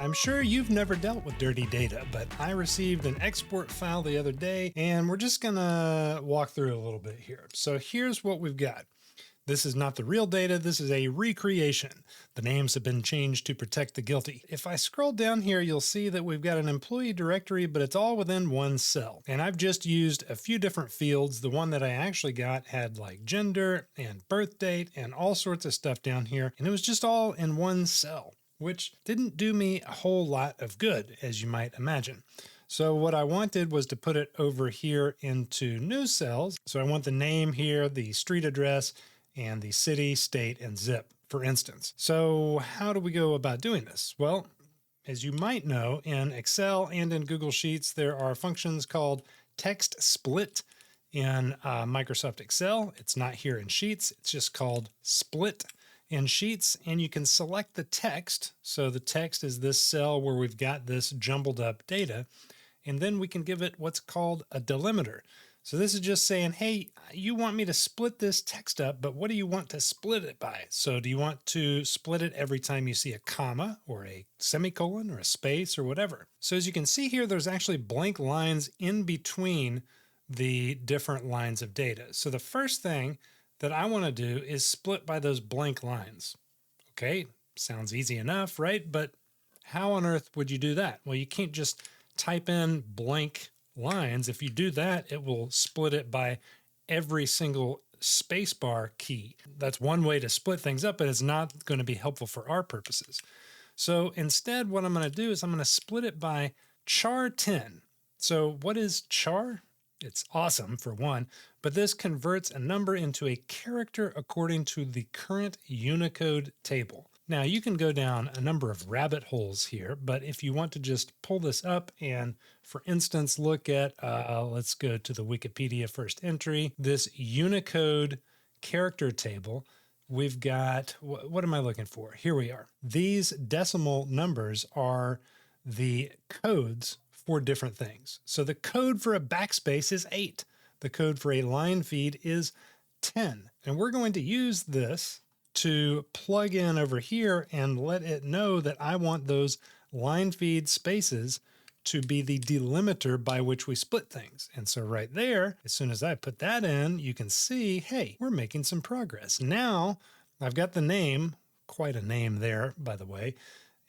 I'm sure you've never dealt with dirty data, but I received an export file the other day, and we're just gonna walk through it a little bit here. So here's what we've got. This is not the real data, this is a recreation. The names have been changed to protect the guilty. If I scroll down here, you'll see that we've got an employee directory, but it's all within one cell. And I've just used a few different fields. The one that I actually got had like gender and birth date and all sorts of stuff down here, and it was just all in one cell, which didn't do me a whole lot of good, as you might imagine. So what I wanted was to put it over here into new cells. So I want the name here, the street address, and the city, state, and zip, for instance. So how do we go about doing this? Well, as you might know, in Excel and in Google Sheets, there are functions called TEXTSPLIT in Microsoft Excel. It's not here in Sheets, it's just called split in Sheets, and you can select the text. So the text is this cell where we've got this jumbled up data, and then we can give it what's called a delimiter. So this is just saying, hey, you want me to split this text up, but what do you want to split it by? So do you want to split it every time you see a comma or a semicolon or a space or whatever? So as you can see here, there's actually blank lines in between the different lines of data. So the first thing that I want to do is split by those blank lines. Okay, sounds easy enough, right? But how on earth would you do that? Well, you can't just type in blank lines. If you do that, it will split it by every single spacebar key. That's one way to split things up, but it's not going to be helpful for our purposes. So instead, what I'm going to do is I'm going to split it by char 10. So what is char? It's awesome for one, but this converts a number into a character according to the current Unicode table. Now you can go down a number of rabbit holes here, but if you want to just pull this up and, for instance, look at, let's go to the Wikipedia first entry, this Unicode character table, we've got, what am I looking for? Here we are. These decimal numbers are the codes for different things. So the code for a backspace is 8. The code for a line feed is 10. And we're going to use this to plug in over here and let it know that I want those line feed spaces to be the delimiter by which we split things. And so right there, as soon as I put that in, you can see, hey, we're making some progress. Now I've got the name, quite a name there, by the way,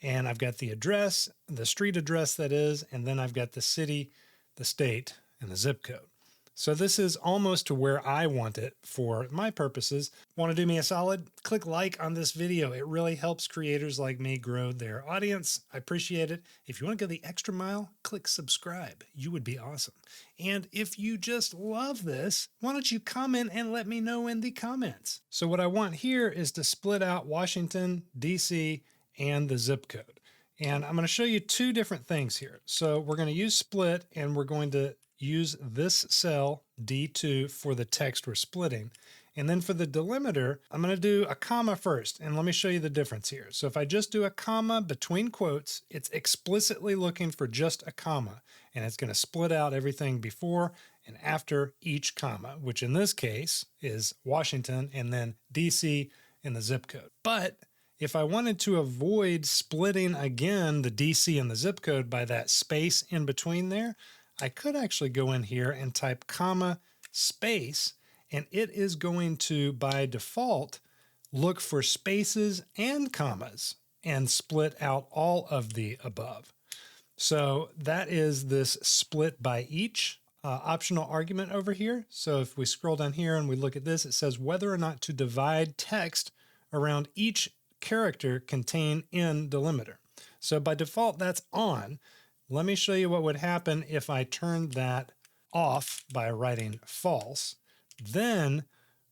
and I've got the address, the street address that is, and then I've got the city, the state, and the zip code. So this is almost to where I want it for my purposes. Want to do me a solid? Click like on this video. It really helps creators like me grow their audience. I appreciate it. If you want to go the extra mile, click subscribe. You would be awesome. And if you just love this, why don't you comment and let me know in the comments? So what I want here is to split out Washington, D.C., and the zip code. And I'm going to show you two different things here. So we're going to use split, and we're going to use this cell D2 for the text we're splitting. And then for the delimiter, I'm going to do a comma first, and let me show you the difference here. So if I just do a comma between quotes, it's explicitly looking for just a comma, and it's going to split out everything before and after each comma, which in this case is Washington and then DC and the zip code. But if I wanted to avoid splitting again the DC and the zip code by that space in between there, I could actually go in here and type comma space, and it is going to, by default, look for spaces and commas and split out all of the above. So that is this split by each optional argument over here. So if we scroll down here and we look at this, it says whether or not to divide text around each character contained in delimiter. So by default, that's on. Let me show you what would happen if I turned that off by writing false. Then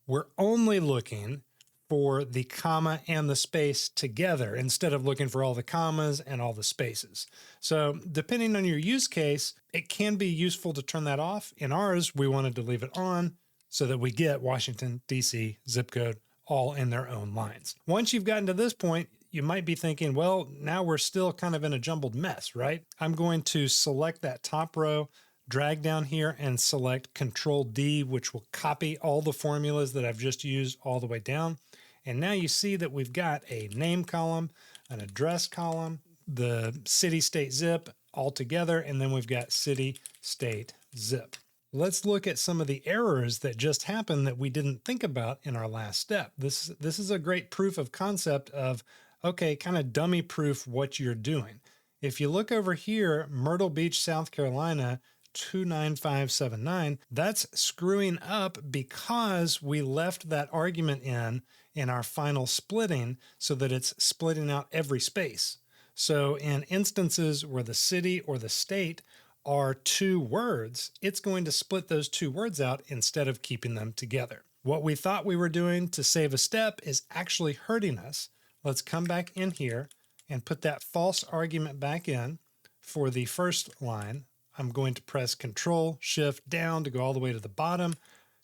we're only looking for the comma and the space together instead of looking for all the commas and all the spaces. So depending on your use case, it can be useful to turn that off. In ours, we wanted to leave it on so that we get Washington, D.C., zip code, all in their own lines. Once you've gotten to this point, you might be thinking, well, now we're still kind of in a jumbled mess, right? I'm going to select that top row, drag down here and select Control D, which will copy all the formulas that I've just used all the way down. And now you see that we've got a name column, an address column, the city state zip all together, and then we've got city state zip. Let's look at some of the errors that just happened that we didn't think about in our last step. This is a great proof of concept of, okay, kind of dummy proof what you're doing. If you look over here, Myrtle Beach, South Carolina, 29579, that's screwing up because we left that argument in our final splitting so that it's splitting out every space. So in instances where the city or the state are two words, it's going to split those two words out instead of keeping them together. What we thought we were doing to save a step is actually hurting us. Let's come back in here and put that false argument back in for the first line. I'm going to press Control Shift down to go all the way to the bottom,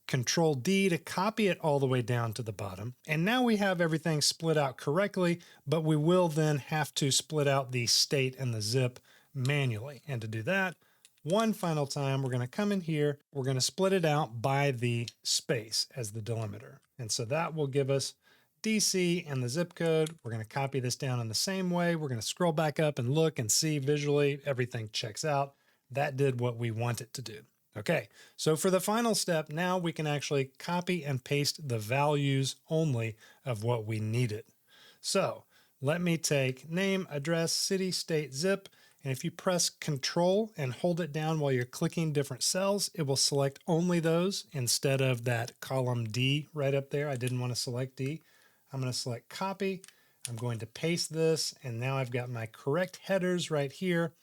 Control D to copy it all the way down to the bottom. And now we have everything split out correctly, but we will then have to split out the state and the zip manually. And to do that, one final time, we're going to come in here, we're going to split it out by the space as the delimiter. And so that will give us DC and the zip code. We're going to copy this down in the same way. We're going to scroll back up and look and see visually everything checks out. That did what we want it to do. Okay, so for the final step, now we can actually copy and paste the values only of what we needed. So let me take name, address, city, state, zip, and if you press Control and hold it down while you're clicking different cells, it will select only those instead of that column D right up there. I didn't want to select D. I'm going to select copy. I'm going to paste this, and now I've got my correct headers right here.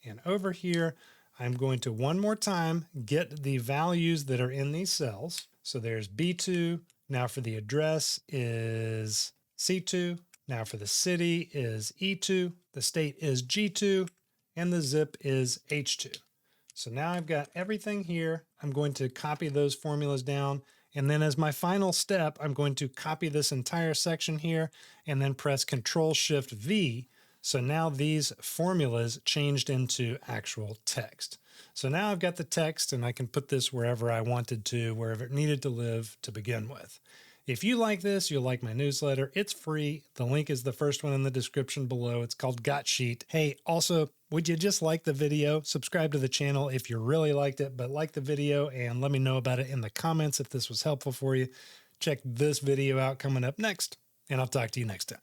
And over here, I'm going to one more time get the values that are in these cells. So there's B2. Now for the address is C2. Now for the city is E2. The state is G2. And the zip is H2. So now I've got everything here. I'm going to copy those formulas down. And then as my final step, I'm going to copy this entire section here and then press Control-Shift-V. So now these formulas changed into actual text. So now I've got the text and I can put this wherever I wanted to, wherever it needed to live to begin with. If you like this, you'll like my newsletter. It's free. The link is the first one in the description below. It's called Got Sheet. Hey, also, would you just like the video? Subscribe to the channel if you really liked it, but like the video and let me know about it in the comments if this was helpful for you. Check this video out coming up next, and I'll talk to you next time.